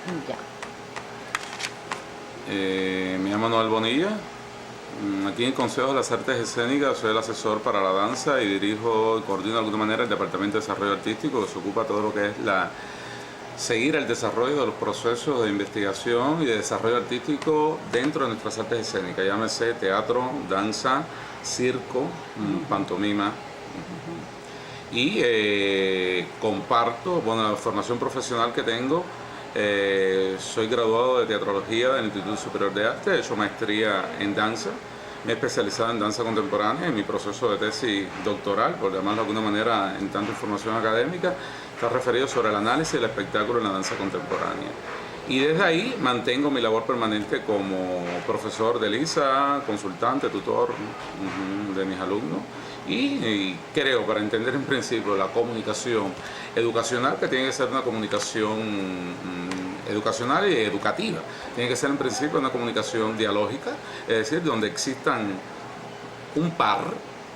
Ya. Me llamo Noel Bonilla. Aquí en el Consejo de las Artes Escénicas soy el asesor para la danza y dirijo y coordino de alguna manera el Departamento de Desarrollo Artístico, que se ocupa todo lo que es seguir el desarrollo de los procesos de investigación y de desarrollo artístico dentro de nuestras artes escénicas, llámese teatro, danza, circo, pantomima. Y comparto, bueno, la formación profesional que tengo. Soy graduado de teatrología del Instituto Superior de Arte, he hecho maestría en danza, me he especializado en danza contemporánea y mi proceso de tesis doctoral, por llamarlo de alguna manera en tanto información académica, está referido sobre el análisis del espectáculo en la danza contemporánea. Y desde ahí mantengo mi labor permanente como profesor de LISA, consultante, tutor de mis alumnos. Y creo, para entender en principio la comunicación educacional, que tiene que ser una comunicación educacional y educativa. Tiene que ser en principio una comunicación dialógica, es decir, donde existan un par,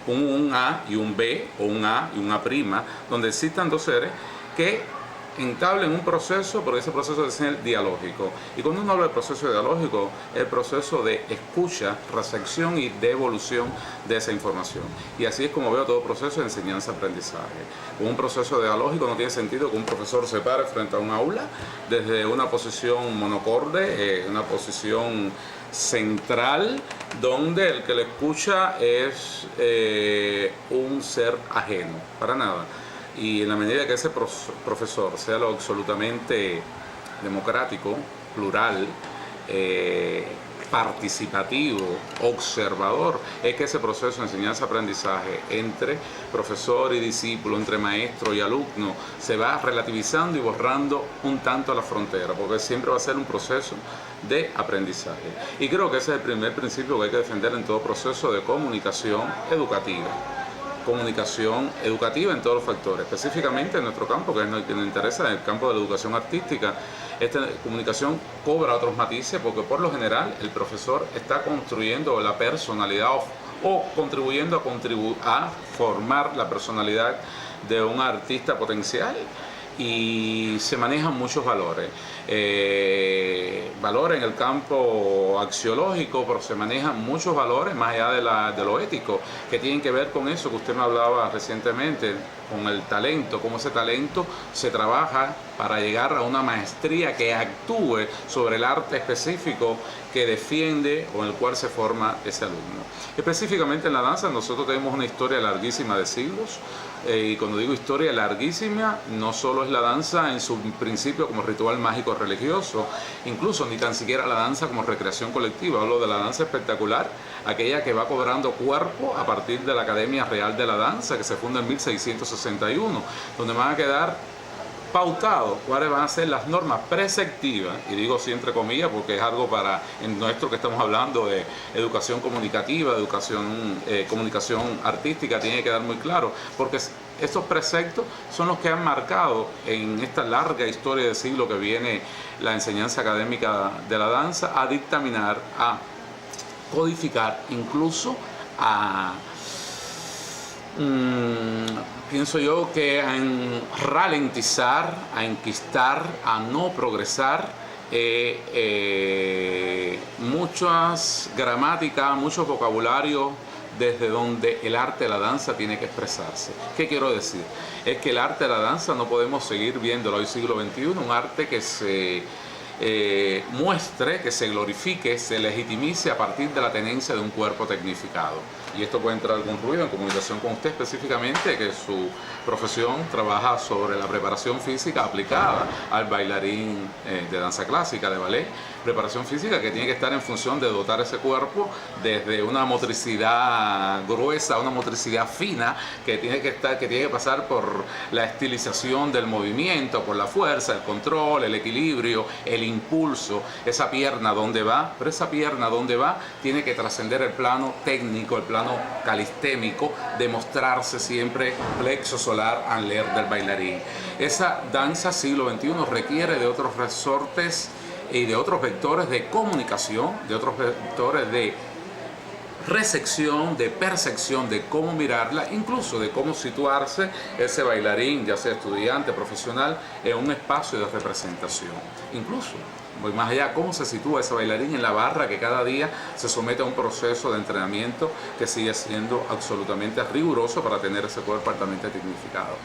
un A y un B, o un A y una prima, donde existan dos seres que entablen un proceso, porque ese proceso debe ser dialógico. Y cuando uno habla de proceso dialógico, es el proceso de escucha, recepción y devolución de esa información. Y así es como veo todo proceso de enseñanza-aprendizaje. Con un proceso dialógico no tiene sentido que un profesor se pare frente a un aula desde una posición monocorde, una posición central, donde el que le escucha es un ser ajeno, para nada. Y en la medida que ese profesor sea lo absolutamente democrático, plural, participativo, observador, es que ese proceso de enseñanza-aprendizaje entre profesor y discípulo, entre maestro y alumno, se va relativizando y borrando un tanto la frontera, porque siempre va a ser un proceso de aprendizaje. Y creo que ese es el primer principio que hay que defender en todo proceso de comunicación educativa. Comunicación educativa en todos los factores, específicamente en nuestro campo, que es el que nos interesa, en el campo de la educación artística. Esta comunicación cobra otros matices porque por lo general el profesor está construyendo la personalidad o contribuyendo a formar la personalidad de un artista potencial, y se manejan muchos valores. Valores en el campo axiológico, pero se manejan muchos valores más allá de lo ético, que tienen que ver con eso que usted me hablaba recientemente, con el talento, cómo ese talento se trabaja para llegar a una maestría que actúe sobre el arte específico que defiende o en el cual se forma ese alumno. Específicamente en la danza nosotros tenemos una historia larguísima de siglos, y cuando digo historia larguísima, no solo es la danza en su principio como ritual mágico religioso, incluso ni tan siquiera la danza como recreación colectiva. Hablo de la danza espectacular, aquella que va cobrando cuerpo a partir de la Academia Real de la Danza, que se funda en 1661, donde van a quedar pautados cuáles van a ser las normas preceptivas, y digo sí entre comillas porque es algo para en nuestro que estamos hablando de educación comunicativa, comunicación artística, tiene que quedar muy claro, porque estos preceptos son los que han marcado en esta larga historia de siglo que viene la enseñanza académica de la danza, a dictaminar, a codificar, incluso a pienso yo que a ralentizar, a enquistar, a no progresar muchas gramáticas, mucho vocabulario desde donde el arte de la danza tiene que expresarse. ¿Qué quiero decir? Es que el arte de la danza no podemos seguir viéndolo hoy siglo XXI, un arte que se muestre, que se glorifique, se legitimice a partir de la tenencia de un cuerpo tecnificado. Y esto puede entrar algún ruido en comunicación con usted específicamente, que su profesión trabaja sobre la preparación física aplicada al bailarín de danza clásica, de ballet. Preparación física que tiene que estar en función de dotar ese cuerpo desde una motricidad gruesa a una motricidad fina, que tiene que pasar por la estilización del movimiento, por la fuerza, el control, el equilibrio, el impulso, esa pierna donde va, pero esa pierna donde va tiene que trascender el plano técnico, el plano calistémico, de mostrarse siempre plexo solar al leer del bailarín. Esa danza siglo XXI requiere de otros resortes y de otros vectores de comunicación, de otros vectores de recepción, de percepción de cómo mirarla, incluso de cómo situarse ese bailarín, ya sea estudiante, profesional, en un espacio de representación. Incluso, voy más allá, cómo se sitúa ese bailarín en la barra que cada día se somete a un proceso de entrenamiento que sigue siendo absolutamente riguroso para tener ese cuerpo altamente dignificado.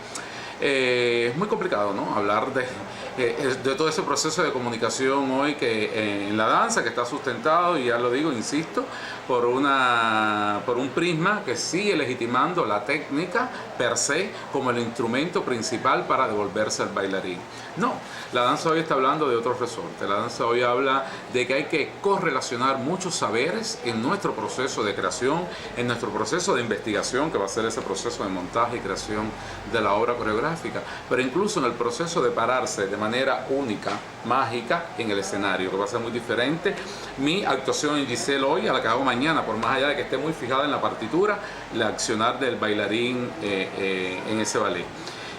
Es muy complicado, ¿no? Hablar de todo ese proceso de comunicación hoy que en la danza, que está sustentado, y ya lo digo, insisto, por un prisma que sigue legitimando la técnica per se como el instrumento principal para devolverse al bailarín. No, la danza hoy está hablando de otros resortes. La danza hoy habla de que hay que correlacionar muchos saberes en nuestro proceso de creación, en nuestro proceso de investigación, que va a ser ese proceso de montaje y creación de la obra coreográfica, pero incluso en el proceso de pararse de manera única, mágica, en el escenario, que va a ser muy diferente mi actuación en Giselle hoy a la que hago mañana, por más allá de que esté muy fijada en la partitura, la accionar del bailarín en ese ballet.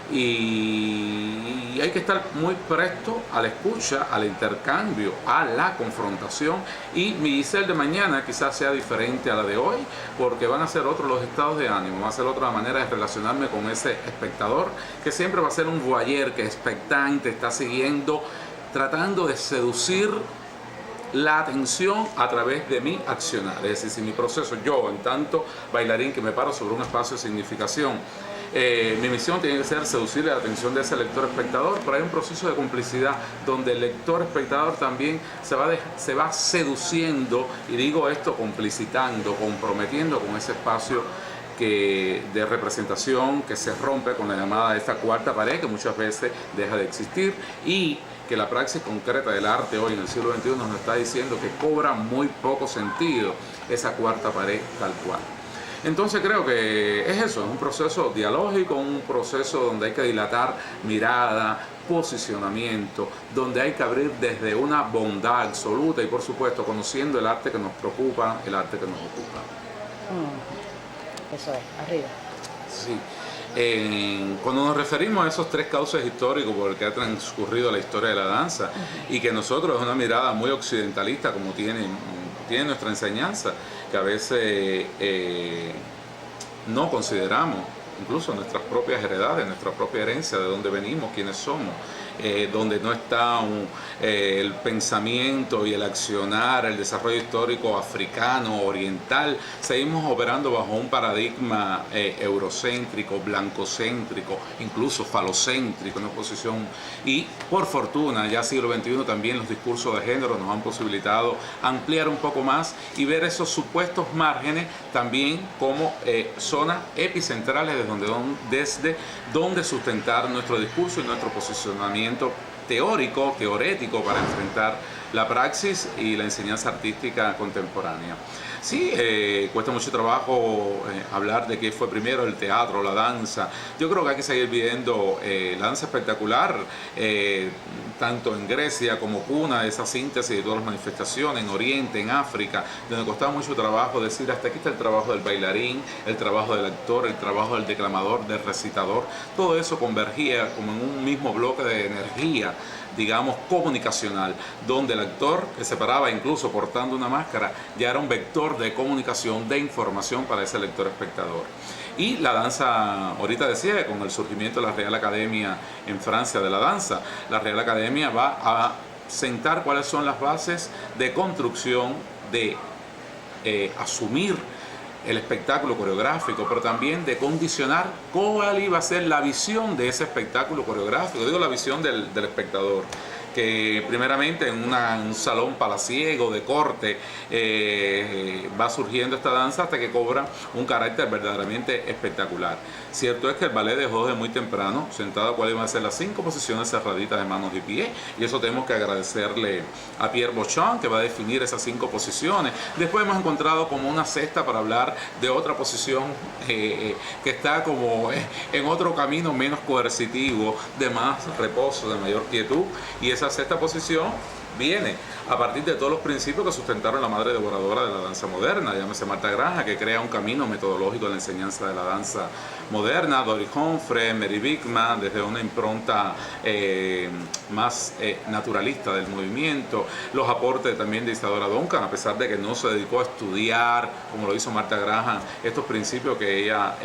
Y hay que estar muy presto a la escucha, al intercambio, a la confrontación, y mi Giselle de mañana quizás sea diferente a la de hoy, porque van a ser otros los estados de ánimo, va a ser otra manera de relacionarme con ese espectador, que siempre va a ser un voyeur que expectante, está siguiendo, tratando de seducir la atención a través de mi accionar. Es decir, si mi proceso, yo en tanto bailarín que me paro sobre un espacio de significación, mi misión tiene que ser seducir la atención de ese lector espectador, pero hay un proceso de complicidad donde el lector espectador también se va seduciendo, y digo esto, complicitando, comprometiendo con ese espacio de representación que se rompe con la llamada de esta cuarta pared, que muchas veces deja de existir, y que la praxis concreta del arte hoy en el siglo XXI nos está diciendo que cobra muy poco sentido esa cuarta pared tal cual. Entonces creo que es eso, es un proceso dialógico, un proceso donde hay que dilatar mirada, posicionamiento, donde hay que abrir desde una bondad absoluta y por supuesto conociendo el arte que nos preocupa, el arte que nos ocupa. Eso es, arriba. Sí. Cuando nos referimos a esos tres cauces históricos por el que ha transcurrido la historia de la danza, y que nosotros es una mirada muy occidentalista como tiene nuestra enseñanza, que a veces no consideramos incluso nuestras propias heredades, nuestra propia herencia, de dónde venimos, quiénes somos, donde no está el pensamiento y el accionar, el desarrollo histórico africano, oriental. Seguimos operando bajo un paradigma eurocéntrico, blancocéntrico, incluso falocéntrico, una posición. Y por fortuna, ya siglo XXI también los discursos de género nos han posibilitado ampliar un poco más y ver esos supuestos márgenes también como zonas epicentrales desde donde sustentar nuestro discurso y nuestro posicionamiento teórico para enfrentar la praxis y la enseñanza artística contemporánea. Sí, cuesta mucho trabajo hablar de qué fue primero, el teatro, la danza. Yo creo que hay que seguir viendo la danza espectacular, tanto en Grecia como cuna de esa síntesis de todas las manifestaciones, en Oriente, en África, donde costaba mucho trabajo decir, hasta aquí está el trabajo del bailarín, el trabajo del actor, el trabajo del declamador, del recitador. Todo eso convergía como en un mismo bloque de energía, digamos, comunicacional, donde el actor, que se paraba incluso portando una máscara, ya era un vector de comunicación, de información para ese lector espectador. Y la danza, ahorita decía, con el surgimiento de la Real Academia en Francia de la danza, la Real Academia va a sentar cuáles son las bases de construcción, de asumir el espectáculo coreográfico, pero también de condicionar cuál iba a ser la visión de ese espectáculo coreográfico, digo la visión del espectador, que primeramente en un salón palaciego de corte va surgiendo esta danza hasta que cobra un carácter verdaderamente espectacular. Cierto es que el ballet dejó desde muy temprano sentado cuáles iban a ser las 5 posiciones cerraditas de manos y pies, y eso tenemos que agradecerle a Pierre Beauchamp, que va a definir esas 5 posiciones. Después hemos encontrado como una sexta para hablar de otra posición que está como en otro camino menos coercitivo, de más reposo, de mayor quietud, y esa esa sexta posición viene a partir de todos los principios que sustentaron la madre devoradora de la danza moderna, llámese Martha Graham, que crea un camino metodológico en la enseñanza de la danza moderna, Dori Humphrey, Mary Bickman, desde una impronta más naturalista del movimiento, los aportes también de Isadora Duncan, a pesar de que no se dedicó a estudiar, como lo hizo Martha Graham, estos principios que ella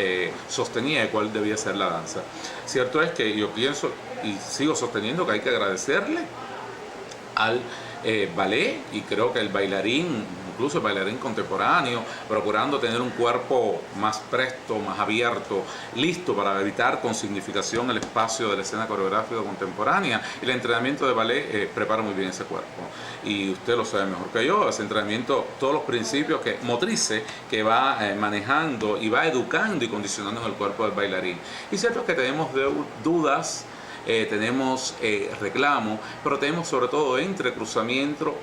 sostenía de cuál debía ser la danza. Cierto es que yo pienso y sigo sosteniendo que hay que agradecerle al ballet, y creo que el bailarín, incluso el bailarín contemporáneo, procurando tener un cuerpo más presto, más abierto, listo para habitar con significación el espacio de la escena coreográfica contemporánea. El entrenamiento de ballet prepara muy bien ese cuerpo, y usted lo sabe mejor que yo. Ese entrenamiento, todos los principios motrices que va manejando y va educando y condicionando en el cuerpo del bailarín. Y cierto que tenemos dudas, tenemos reclamos, pero tenemos sobre todo entrecruzamientos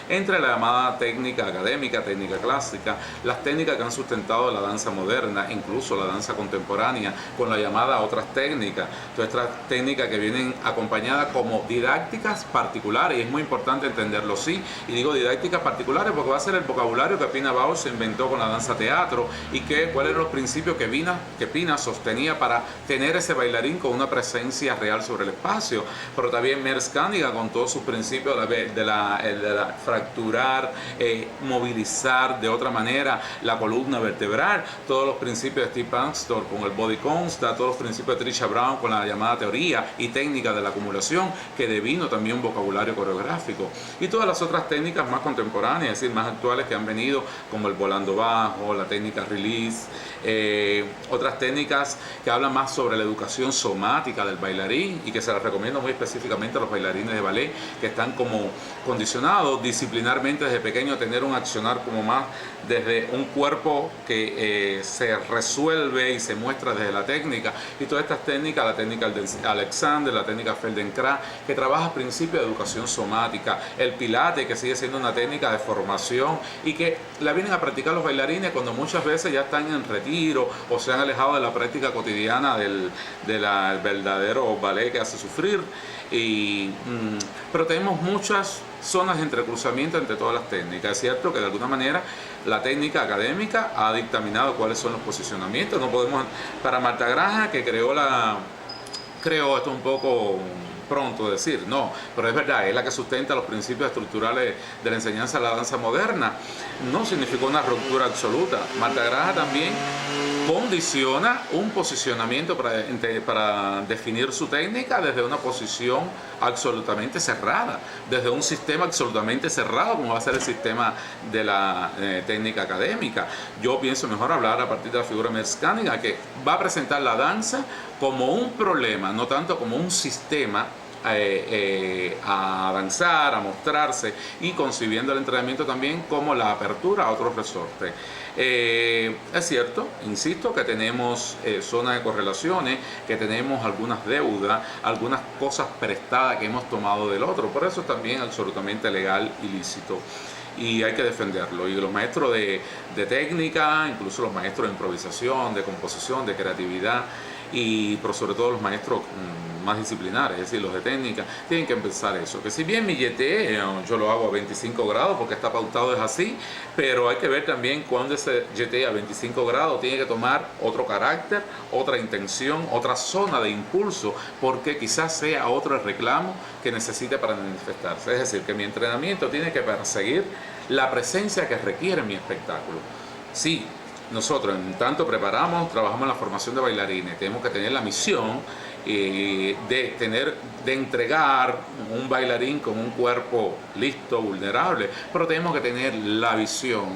entre la llamada técnica académica, técnica clásica, las técnicas que han sustentado la danza moderna, incluso la danza contemporánea, con la llamada otras técnicas, todas estas técnicas que vienen acompañadas como didácticas particulares, y es muy importante entenderlo así, y digo didácticas particulares porque va a ser el vocabulario que Pina Bausch se inventó con la danza teatro, y cuáles eran los principios que Pina sostenía para tener ese bailarín con una presencia real sobre el espacio, pero también Merz-Kaniga con todos sus principios de la fracturar, movilizar de otra manera la columna vertebral, todos los principios de Steve Panstor con el body consta, todos los principios de Tricia Brown con la llamada teoría y técnica de la acumulación, que devino también un vocabulario coreográfico, y todas las otras técnicas más contemporáneas, es decir, más actuales, que han venido, como el volando bajo, la técnica release, otras técnicas que hablan más sobre la educación somática del bailarín, y que se las recomiendo muy específicamente a los bailarines de ballet que están como condicionados disciplinarmente desde pequeño a tener un accionar como más desde un cuerpo que se resuelve y se muestra desde la técnica, y todas estas técnicas, la técnica de Alexander, la técnica Feldenkrais, que trabaja principios de educación somática, el Pilates, que sigue siendo una técnica de formación y que la vienen a practicar los bailarines cuando muchas veces ya están en retiro o se han alejado de la práctica cotidiana del verdadero ballet que hace sufrir. Pero tenemos muchas zonas de entrecruzamiento entre todas las técnicas. Es cierto que de alguna manera la técnica académica ha dictaminado cuáles son los posicionamientos. No podemos, para Martha Graham, que creó esto un poco pronto decir, no, pero es verdad, es la que sustenta los principios estructurales de la enseñanza de la danza moderna. No significó una ruptura absoluta. Martha Graham también condiciona un posicionamiento para definir su técnica desde una posición absolutamente cerrada, desde un sistema absolutamente cerrado como va a ser el sistema de la técnica académica. Yo pienso mejor hablar a partir de la figura Merz-Kaniga, que va a presentar la danza como un problema, no tanto como un sistema a avanzar, a mostrarse, y concibiendo el entrenamiento también como la apertura a otros resortes. Es cierto, insisto, que tenemos zonas de correlaciones, que tenemos algunas deudas, algunas cosas prestadas que hemos tomado del otro, por eso es también absolutamente legal y lícito, y hay que defenderlo. Y los maestros de técnica, incluso los maestros de improvisación, de composición, de creatividad, pero sobre todo los maestros más disciplinares, es decir, los de técnica, tienen que empezar eso, que si bien mi jeté yo lo hago a 25 grados porque está pautado, es así, pero hay que ver también cuando ese jeté a 25 grados tiene que tomar otro carácter, otra intención, otra zona de impulso, porque quizás sea otro el reclamo que necesite para manifestarse. Es decir, que mi entrenamiento tiene que perseguir la presencia que requiere mi espectáculo. Sí, nosotros en tanto trabajamos en la formación de bailarines, tenemos que tener la misión de entregar un bailarín con un cuerpo listo, vulnerable, pero tenemos que tener la visión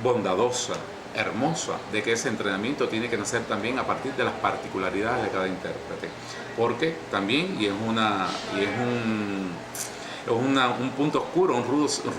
bondadosa, hermosa, de que ese entrenamiento tiene que nacer también a partir de las particularidades de cada intérprete, porque también, es un punto oscuro, un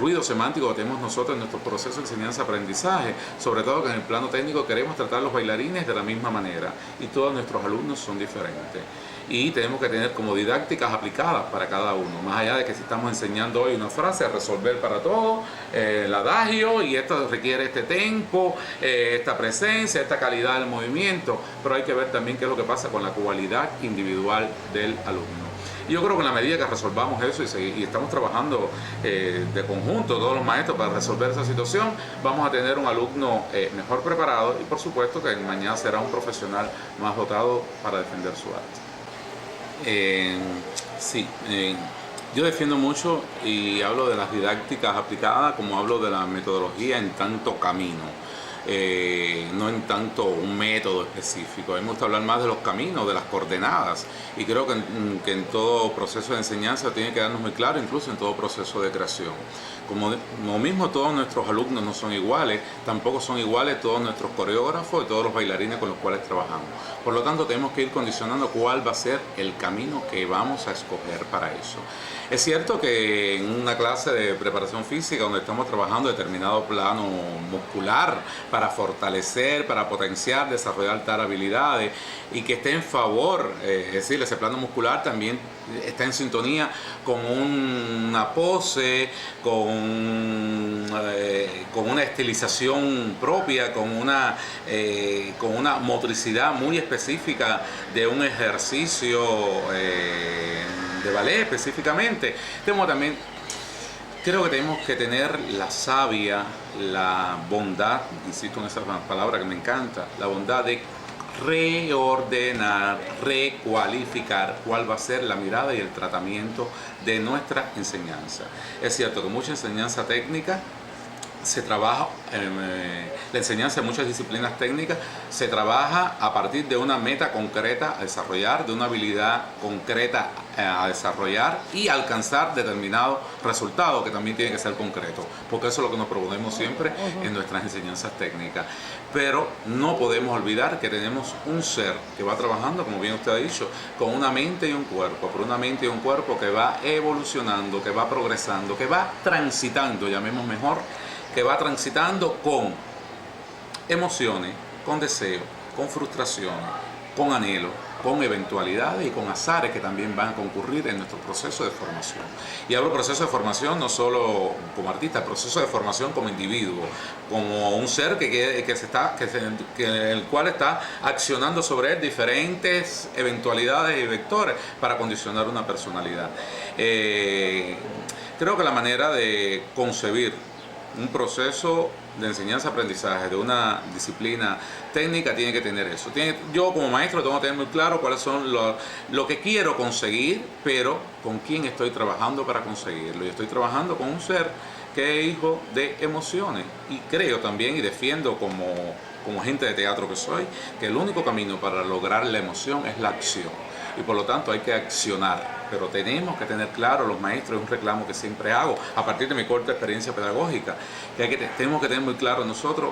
ruido semántico que tenemos nosotros en nuestro proceso de enseñanza-aprendizaje, sobre todo que en el plano técnico queremos tratar a los bailarines de la misma manera, y todos nuestros alumnos son diferentes, y tenemos que tener como didácticas aplicadas para cada uno, más allá de que si estamos enseñando hoy una frase, a resolver para todo, el adagio, y esto requiere este tempo, esta presencia, esta calidad del movimiento, pero hay que ver también qué es lo que pasa con la cualidad individual del alumno. Y yo creo que en la medida que resolvamos eso y estamos trabajando de conjunto todos los maestros para resolver esa situación, vamos a tener un alumno mejor preparado y por supuesto que mañana será un profesional más dotado para defender su arte. Sí, yo defiendo mucho y hablo de las didácticas aplicadas como hablo de la metodología en tanto camino. No en tanto un método específico. A mí me gusta hablar más de los caminos, de las coordenadas, y creo que en todo proceso de enseñanza tiene que darnos muy claro, incluso en todo proceso de creación. Como mismo todos nuestros alumnos no son iguales, tampoco son iguales todos nuestros coreógrafos y todos los bailarines con los cuales trabajamos. Por lo tanto, tenemos que ir condicionando cuál va a ser el camino que vamos a escoger para eso. Es cierto que en una clase de preparación física donde estamos trabajando determinado plano muscular para fortalecer, para potenciar, desarrollar tal habilidades y que esté en favor, es decir, ese plano muscular también está en sintonía con una pose, con una estilización propia, con una motricidad muy específica de un ejercicio de ballet específicamente. Creo que tenemos que tener la savia, la bondad, insisto en esa palabra que me encanta, la bondad de reordenar, recualificar cuál va a ser la mirada y el tratamiento de nuestra enseñanza. Es cierto que mucha enseñanza técnica se trabaja, la enseñanza de muchas disciplinas técnicas se trabaja a partir de una meta concreta a desarrollar, de una habilidad concreta a desarrollar y alcanzar determinado resultado que también tiene que ser concreto, porque eso es lo que nos proponemos siempre en nuestras enseñanzas técnicas. Pero no podemos olvidar que tenemos un ser que va trabajando, como bien usted ha dicho, con una mente y un cuerpo, pero una mente y un cuerpo que va evolucionando, que va progresando, que va transitando, llamemos mejor, que va transitando con emociones, con deseos, con frustraciones, con anhelos, con eventualidades y con azares que también van a concurrir en nuestro proceso de formación. Y hablo proceso de formación no solo como artista, proceso de formación como individuo, como un ser el cual está accionando sobre él diferentes eventualidades y vectores para condicionar una personalidad. Creo que la manera de concebir un proceso de enseñanza-aprendizaje de una disciplina técnica tiene que tener eso. Yo como maestro tengo que tener muy claro cuáles son lo que quiero conseguir, pero con quién estoy trabajando para conseguirlo. Y estoy trabajando con un ser que es hijo de emociones. Y creo también y defiendo como gente de teatro que soy, que el único camino para lograr la emoción es la acción. Y por lo tanto hay que accionar, pero tenemos que tener claro, los maestros, es un reclamo que siempre hago, a partir de mi corta experiencia pedagógica, que tenemos que tener muy claro nosotros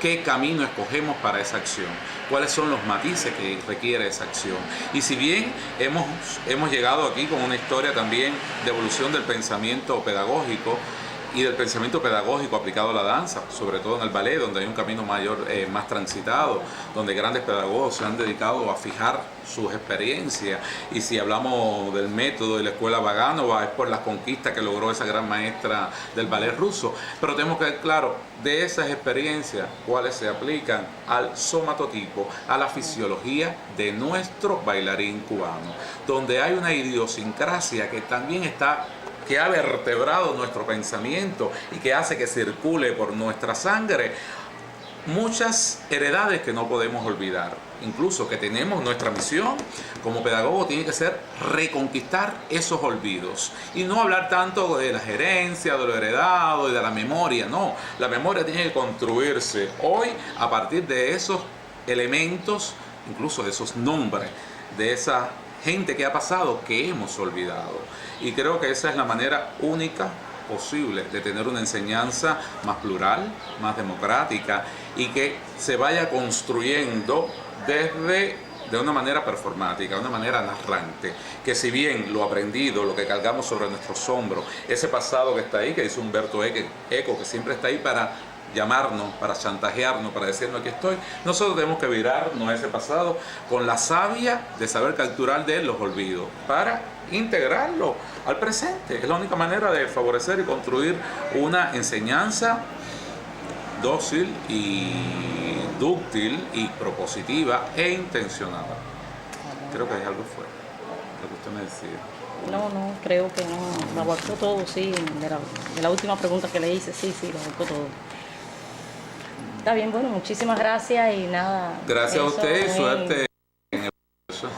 qué camino escogemos para esa acción, cuáles son los matices que requiere esa acción. Y si bien hemos llegado aquí con una historia también de evolución del pensamiento pedagógico, y del pensamiento pedagógico aplicado a la danza, sobre todo en el ballet, donde hay un camino más transitado, donde grandes pedagogos se han dedicado a fijar sus experiencias. Y si hablamos del método de la escuela Vaganova, es por las conquistas que logró esa gran maestra del ballet ruso. Pero tenemos que ver claro, de esas experiencias, cuáles se aplican al somatotipo, a la fisiología de nuestro bailarín cubano, donde hay una idiosincrasia que ha vertebrado nuestro pensamiento y que hace que circule por nuestra sangre muchas heredades que no podemos olvidar. Incluso que tenemos nuestra misión como pedagogo tiene que ser reconquistar esos olvidos y no hablar tanto de las herencias, de lo heredado y de la memoria. No, la memoria tiene que construirse hoy a partir de esos elementos, incluso de esos nombres, de esa gente que ha pasado, que hemos olvidado. Y creo que esa es la manera única posible de tener una enseñanza más plural, más democrática y que se vaya construyendo de una manera performática, de una manera narrante, que si bien lo aprendido, lo que cargamos sobre nuestros hombros, ese pasado que está ahí, que dice Humberto Eco, que siempre está ahí para llamarnos, para chantajearnos, para decirnos aquí estoy, nosotros tenemos que virarnos a ese pasado con la savia de saber capturar de él los olvidos, para integrarlo al presente. Es la única manera de favorecer y construir una enseñanza dócil y dúctil y propositiva e intencionada. Creo que es algo fuerte. lo que usted me decía. No, creo que no, lo abarcó todo, sí, de la última pregunta que le hice, sí, lo abarcó todo. Está bien, bueno, muchísimas gracias y nada. Gracias a eso usted y muy- suerte en el proceso.